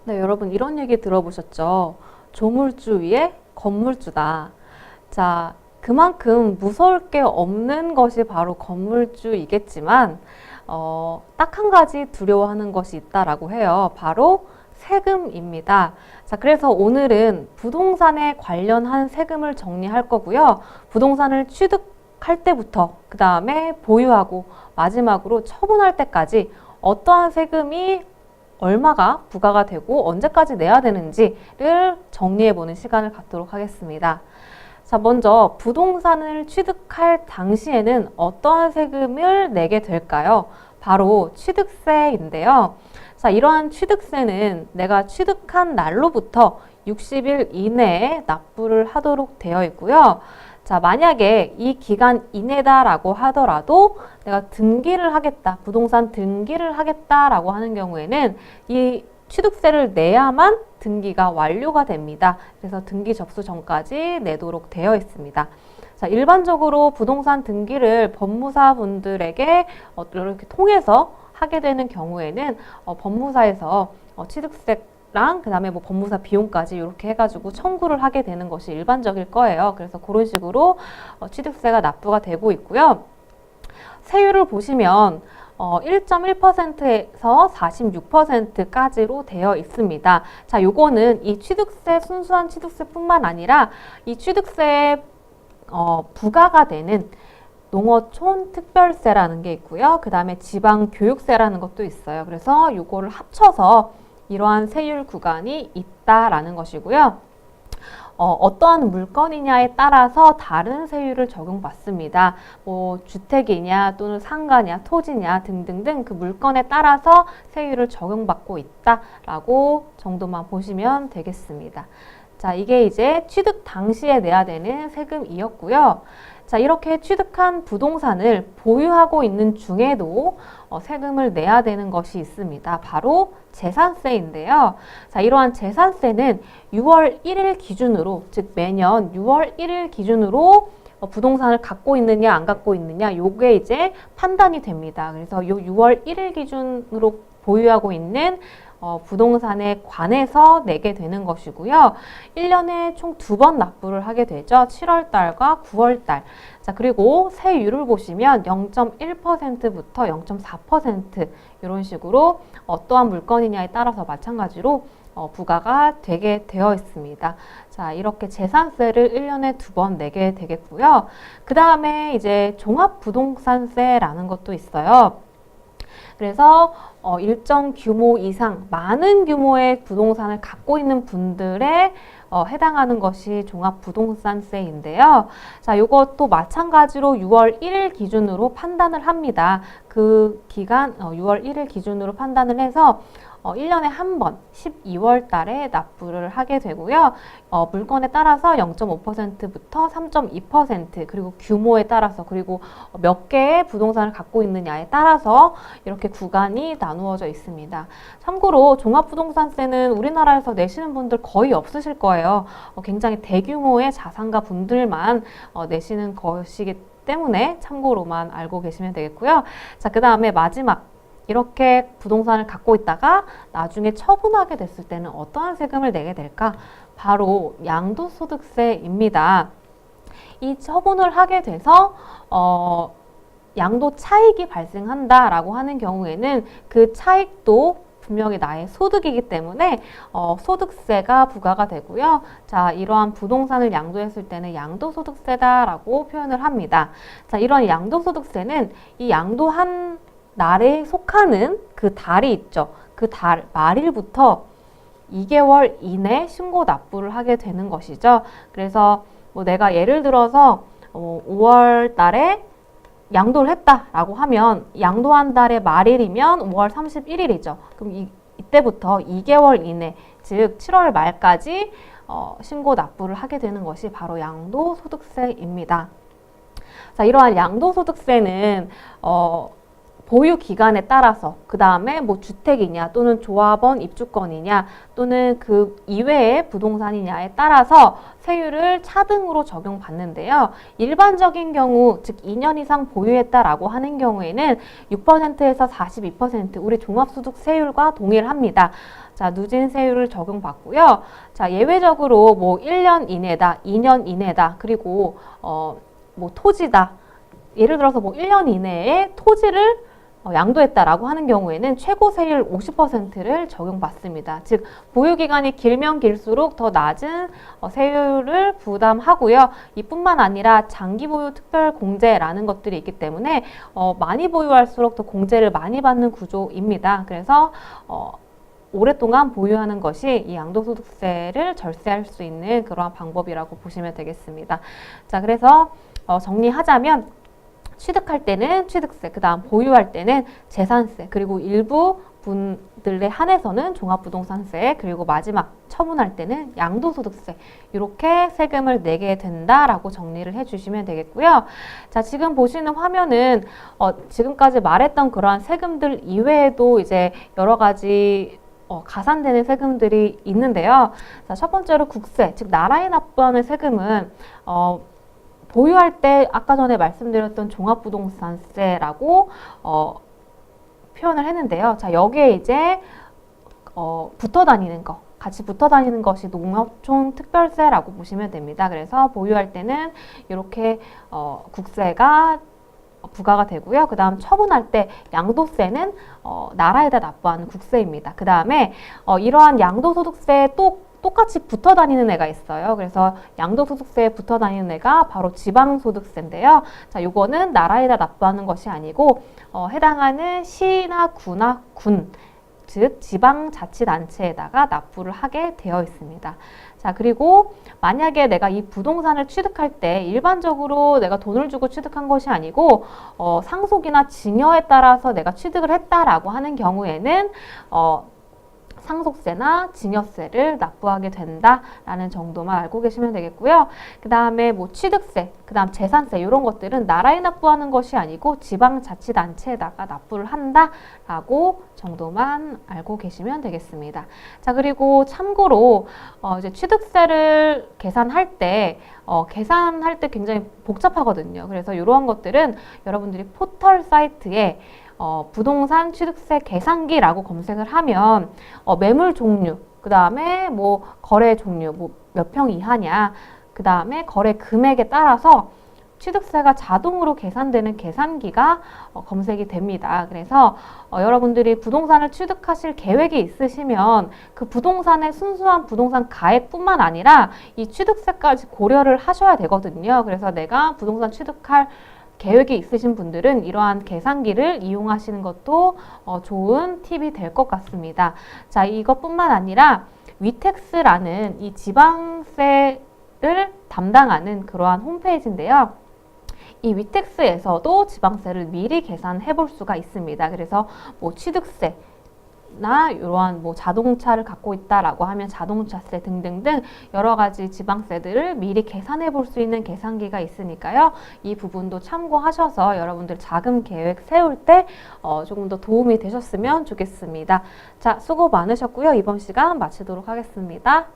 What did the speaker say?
네, 여러분 이런 얘기 들어보셨죠? 조물주 위에 건물주다. 자, 그만큼 무서울 게 없는 것이 바로 건물주이겠지만 딱 한 가지 두려워하는 것이 있다라고 해요. 바로 세금입니다. 자, 그래서 오늘은 부동산에 관련한 세금을 정리할 거고요. 부동산을 취득할 때부터 그 다음에 보유하고 마지막으로 처분할 때까지 어떠한 세금이 얼마가 부과가 되고 언제까지 내야 되는지를 정리해보는 시간을 갖도록 하겠습니다. 자, 먼저 부동산을 취득할 당시에는 어떠한 세금을 내게 될까요? 바로 취득세인데요. 자, 이러한 취득세는 내가 취득한 날로부터 60일 이내에 납부를 하도록 되어 있고요. 자, 만약에 이 기간 이내다라고 하더라도 내가 등기를 하겠다, 부동산 등기를 하겠다라고 하는 경우에는 이 취득세를 내야만 등기가 완료가 됩니다. 그래서 등기 접수 전까지 내도록 되어 있습니다. 자, 일반적으로 부동산 등기를 법무사 분들에게 이렇게 통해서 하게 되는 경우에는 법무사에서 취득세랑 그 다음에 뭐 법무사 비용까지 이렇게 해가지고 청구를 하게 되는 것이 일반적일 거예요. 그래서 그런 식으로 취득세가 납부가 되고 있고요. 세율을 보시면 1.1%에서 46%까지로 되어 있습니다. 자, 요거는 이 취득세, 순수한 취득세뿐만 아니라 이 취득세에 부과가 되는 농어촌 특별세라는 게 있고요. 그 다음에 지방교육세라는 것도 있어요. 그래서 요거를 합쳐서 이러한 세율 구간이 있다라는 것이고요. 어떠한 물건이냐에 따라서 다른 세율을 적용받습니다. 뭐 주택이냐 또는 상가냐 토지냐 등등등 그 물건에 따라서 세율을 적용받고 있다라고 정도만 보시면 되겠습니다. 자, 이게 이제 취득 당시에 내야 되는 세금이었고요. 자, 이렇게 취득한 부동산을 보유하고 있는 중에도 세금을 내야 되는 것이 있습니다. 바로 재산세인데요. 자, 이러한 재산세는 6월 1일 기준으로, 즉 매년 6월 1일 기준으로 부동산을 갖고 있느냐 안 갖고 있느냐 요게 이제 판단이 됩니다. 그래서 요 6월 1일 기준으로 보유하고 있는 부동산에 관해서 내게 되는 것이고요. 1년에 총 2번 납부를 하게 되죠. 7월 달과 9월 달. 자, 그리고 세율을 보시면 0.1%부터 0.4% 이런 식으로 어떠한 물건이냐에 따라서 마찬가지로 부과가 되게 되어 있습니다. 자, 이렇게 재산세를 1년에 2번 내게 되겠고요. 그 다음에 이제 종합부동산세라는 것도 있어요. 그래서 일정 규모 이상 많은 규모의 부동산을 갖고 있는 분들에 해당하는 것이 종합부동산세인데요. 자, 이것도 마찬가지로 6월 1일 기준으로 판단을 합니다. 그 기간 6월 1일 기준으로 판단을 해서 1년에 한 번 12월 달에 납부를 하게 되고요. 물건에 따라서 0.5%부터 3.2% 그리고 규모에 따라서 그리고 몇 개의 부동산을 갖고 있느냐에 따라서 이렇게 구간이 나누어져 있습니다. 참고로 종합부동산세는 우리나라에서 내시는 분들 거의 없으실 거예요. 굉장히 대규모의 자산가 분들만 내시는 것이기 때문에 참고로만 알고 계시면 되겠고요. 자, 그 다음에 마지막 이렇게 부동산을 갖고 있다가 나중에 처분하게 됐을 때는 어떠한 세금을 내게 될까? 바로 양도소득세입니다. 이 처분을 하게 돼서 양도 차익이 발생한다라고 하는 경우에는 그 차익도 분명히 나의 소득이기 때문에 소득세가 부과가 되고요. 자, 이러한 부동산을 양도했을 때는 양도소득세다라고 표현을 합니다. 자, 이러한 양도소득세는 이 양도한 날에 속하는 그 달이 있죠. 그 달 말일부터 2개월 이내 신고 납부를 하게 되는 것이죠. 그래서 뭐 내가 예를 들어서 5월 달에 양도를 했다라고 하면 양도한 달의 말일이면 5월 31일이죠. 그럼 이때부터 2개월 이내, 즉 7월 말까지 신고 납부를 하게 되는 것이 바로 양도소득세입니다. 자, 이러한 양도소득세는 보유 기간에 따라서 그 다음에 뭐 주택이냐 또는 조합원 입주권이냐 또는 그 이외의 부동산이냐에 따라서 세율을 차등으로 적용받는데요. 일반적인 경우 즉 2년 이상 보유했다라고 하는 경우에는 6%에서 42% 우리 종합소득세율과 동일합니다. 자, 누진세율을 적용받고요. 자, 예외적으로 뭐 1년 이내다, 2년 이내다, 그리고 뭐 토지다. 예를 들어서 뭐 1년 이내에 토지를 양도했다라고 하는 경우에는 최고 세율 50%를 적용받습니다. 즉 보유기간이 길면 길수록 더 낮은 세율을 부담하고요. 이뿐만 아니라 장기보유 특별공제라는 것들이 있기 때문에 많이 보유할수록 더 공제를 많이 받는 구조입니다. 그래서 오랫동안 보유하는 것이 이 양도소득세를 절세할 수 있는 그러한 방법이라고 보시면 되겠습니다. 자, 그래서 정리하자면 취득할 때는 취득세, 그 다음 보유할 때는 재산세, 그리고 일부 분들에 한해서는 종합부동산세, 그리고 마지막 처분할 때는 양도소득세 이렇게 세금을 내게 된다라고 정리를 해주시면 되겠고요. 자, 지금 보시는 화면은 지금까지 말했던 그러한 세금들 이외에도 이제 여러 가지 가산되는 세금들이 있는데요. 자, 첫 번째로 국세, 즉 나라에 납부하는 세금은 보유할 때 아까 전에 말씀드렸던 종합부동산세라고 표현을 했는데요. 자, 여기에 이제 붙어 다니는 거, 같이 붙어 다니는 것이 농업촌 특별세라고 보시면 됩니다. 그래서 보유할 때는 이렇게 국세가 부과가 되고요. 그 다음 처분할 때 양도세는 나라에다 납부하는 국세입니다. 그 다음에 이러한 양도소득세에 똑같이 붙어 다니는 애가 있어요. 그래서 양도소득세에 붙어 다니는 애가 바로 지방소득세인데요. 자, 요거는 나라에다 납부하는 것이 아니고 해당하는 시나 구나 군, 즉 지방자치단체에다가 납부를 하게 되어 있습니다. 자, 그리고 만약에 내가 이 부동산을 취득할 때 일반적으로 내가 돈을 주고 취득한 것이 아니고 상속이나 증여에 따라서 내가 취득을 했다라고 하는 경우에는 상속세나 증여세를 납부하게 된다라는 정도만 알고 계시면 되겠고요. 그 다음에 뭐 취득세, 그 다음 재산세 이런 것들은 나라에 납부하는 것이 아니고 지방자치단체에다가 납부를 한다라고 정도만 알고 계시면 되겠습니다. 자, 그리고 참고로 이제 취득세를 계산할 때 굉장히 복잡하거든요. 그래서 이러한 것들은 여러분들이 포털 사이트에 부동산 취득세 계산기라고 검색을 하면 매물 종류, 그 다음에 뭐 거래 종류, 뭐 몇 평 이하냐, 그 다음에 거래 금액에 따라서 취득세가 자동으로 계산되는 계산기가 검색이 됩니다. 그래서 여러분들이 부동산을 취득하실 계획이 있으시면 그 부동산의 순수한 부동산 가액뿐만 아니라 이 취득세까지 고려를 하셔야 되거든요. 그래서 내가 부동산 취득할 계획이 있으신 분들은 이러한 계산기를 이용하시는 것도 좋은 팁이 될 것 같습니다. 자, 이것뿐만 아니라 위텍스라는 이 지방세를 담당하는 그러한 홈페이지인데요. 이 위텍스에서도 지방세를 미리 계산해 볼 수가 있습니다. 그래서 뭐 취득세, 나 이러한 뭐 자동차를 갖고 있다라고 하면 자동차세 등등등 여러 가지 지방세들을 미리 계산해 볼 수 있는 계산기가 있으니까요. 이 부분도 참고하셔서 여러분들 자금 계획 세울 때 조금 더 도움이 되셨으면 좋겠습니다. 자, 수고 많으셨고요. 이번 시간 마치도록 하겠습니다.